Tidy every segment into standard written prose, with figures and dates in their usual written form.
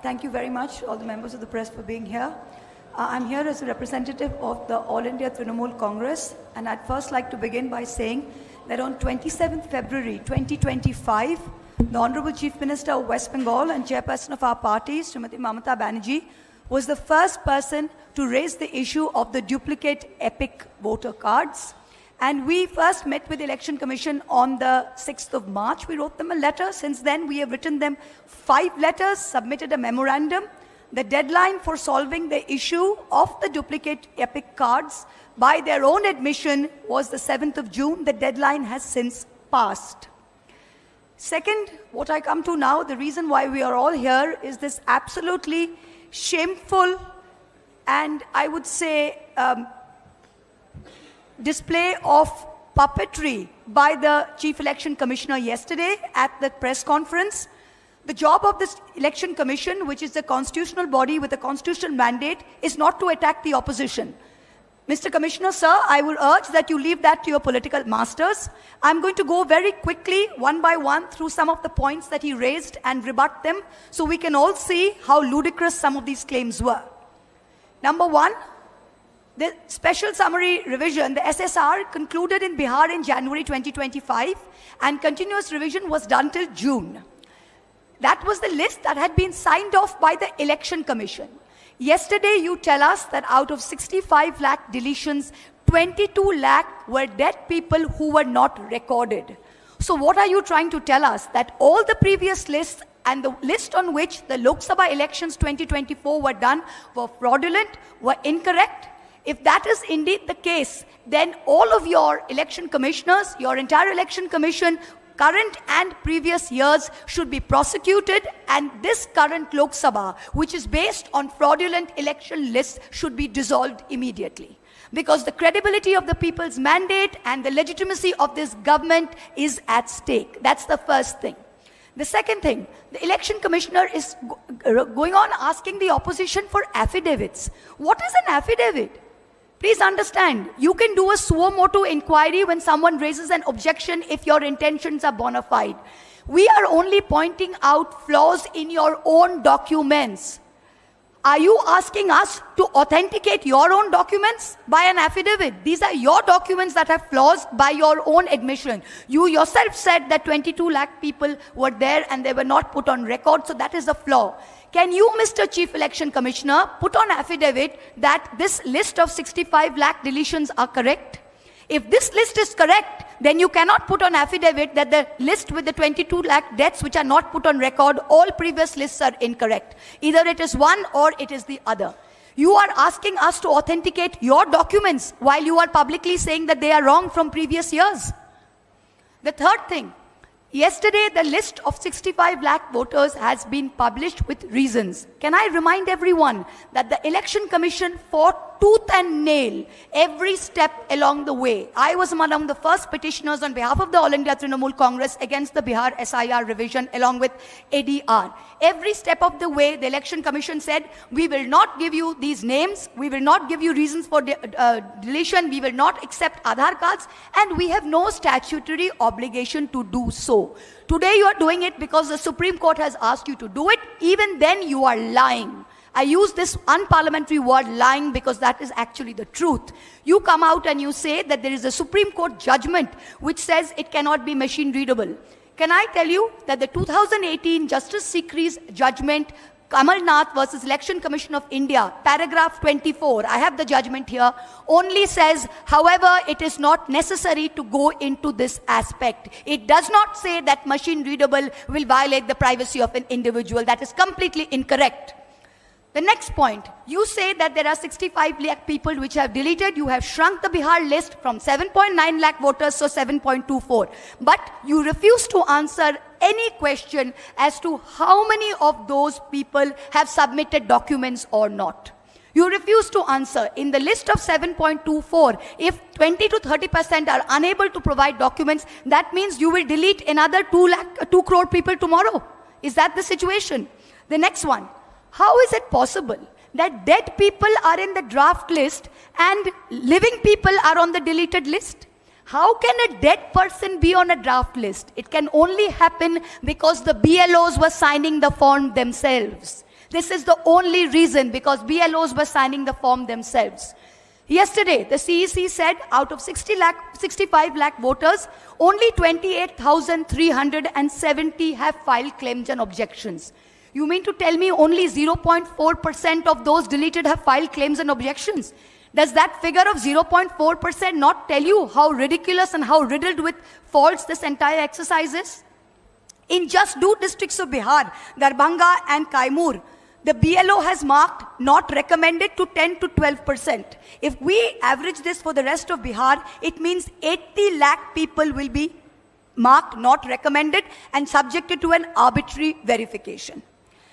Thank you very much, all the members of the press, for being here. I'm here as a representative of the All India Trinamool Congress, and I'd first like to begin by saying that on 27th February 2025, the Honorable Chief Minister of West Bengal and Chairperson of our party, Srimati Mamata Banerjee, was the first person to raise the issue of the duplicate EPIC voter cards. And we first met with the Election Commission on the 6th of March. We wrote them a letter. Since then, we have written them 5 letters, submitted a memorandum. The deadline for solving the issue of the duplicate EPIC cards, by their own admission, was the 7th of June. The deadline has since passed. Second, what I come to now, the reason why we are all here is this absolutely shameful and, I would say, display of puppetry by the Chief Election Commissioner yesterday at the press conference. The job of this Election Commission, which is the constitutional body with a constitutional mandate, is not to attack the opposition. Mr. Commissioner, sir, I will urge that you leave that to your political masters. I'm going to go very quickly, one by one, through some of the points that he raised and rebut them, so we can all see how ludicrous some of these claims were. Number one, the special summary revision, the SSR, concluded in Bihar in January 2025, and continuous revision was done till June. That was the list that had been signed off by the Election Commission. Yesterday, you tell us that out of 65 lakh deletions, 22 lakh were dead people who were not recorded. So what are you trying to tell us? That all the previous lists and the list on which the Lok Sabha elections 2024 were done were fraudulent, were incorrect? If that is indeed the case, then all of your election commissioners, your entire election commission, current and previous years, should be prosecuted, and this current Lok Sabha, which is based on fraudulent election lists, should be dissolved immediately. Because the credibility of the people's mandate and the legitimacy of this government is at stake. That's the first thing. The second thing, the election commissioner is going on asking the opposition for affidavits. What is an affidavit? Please understand, you can do a suo motu inquiry when someone raises an objection if your intentions are bona fide. We are only pointing out flaws in your own documents. Are you asking us to authenticate your own documents by an affidavit? These are your documents that have flaws by your own admission. You yourself said that 22 lakh people were there and they were not put on record, so that is a flaw. Can you, Mr. Chief Election Commissioner, put on affidavit that this list of 65 lakh deletions are correct? If this list is correct, then you cannot put on affidavit that the list with the 22 lakh deaths which are not put on record, all previous lists are incorrect. Either it is one or it is the other. You are asking us to authenticate your documents while you are publicly saying that they are wrong from previous years. The third thing, yesterday the list of 65 lakh voters has been published with reasons. Can I remind everyone that the Election Commission fought tooth and nail every step along the way. I was among the first petitioners on behalf of the All India Trinamool Congress against the Bihar SIR revision along with ADR. Every step of the way, the Election Commission said, we will not give you these names, we will not give you reasons for deletion, we will not accept Aadhaar cards, and we have no statutory obligation to do so. Today you are doing it because the Supreme Court has asked you to do it. Even then you are lying. I use this unparliamentary word lying because that is actually the truth. You come out and you say that there is a Supreme Court judgment which says it cannot be machine readable. Can I tell you that the 2018 Justice Sikri's judgment, Kamal Nath versus Election Commission of India, paragraph 24, I have the judgment here, only says, however, it is not necessary to go into this aspect. It does not say that machine readable will violate the privacy of an individual. That is completely incorrect. The next point, you say that there are 65 lakh people which have deleted. You have shrunk the Bihar list from 7.9 lakh voters to 7.24. But you refuse to answer any question as to how many of those people have submitted documents or not. You refuse to answer. In the list of 7.24, if 20 to 30% are unable to provide documents, that means you will delete another 2 crore people tomorrow. Is that the situation? The next one. How is it possible that dead people are in the draft list and living people are on the deleted list? How can a dead person be on a draft list? It can only happen because the BLOs were signing the form themselves. This is the only reason, because BLOs were signing the form themselves. Yesterday, the CEC said out of 65 lakh voters, only 28,370 have filed claims and objections. You mean to tell me only 0.4% of those deleted have filed claims and objections? Does that figure of 0.4% not tell you how ridiculous and how riddled with faults this entire exercise is? In just two districts of Bihar, Darbhanga and Kaimur, the BLO has marked not recommended to 10 to 12%. If we average this for the rest of Bihar, it means 80 lakh people will be marked not recommended and subjected to an arbitrary verification.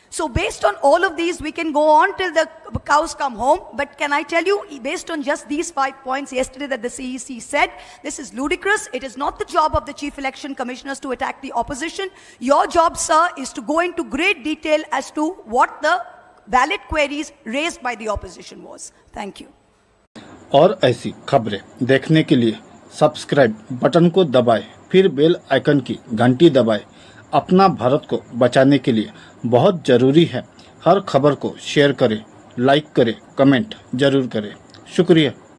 So based on all of these, we can go on till the cows come home. But can I tell you, based on just these 5 points yesterday that the CEC said, this is ludicrous. It is not the job of the Chief Election Commissioners to attack the opposition. Your job, sir, is to go into great detail as to what the valid queries raised by the opposition was. Thank you. और ऐसी खबरें देखने के लिए subscribe button को दबाएं, फिर bell icon की घंटी दबाएं। अपना भारत को बचाने के लिए बहुत ज़रूरी है। हर खबर को शेयर करें, लाइक करें, कमेंट जरूर करें। शुक्रिया।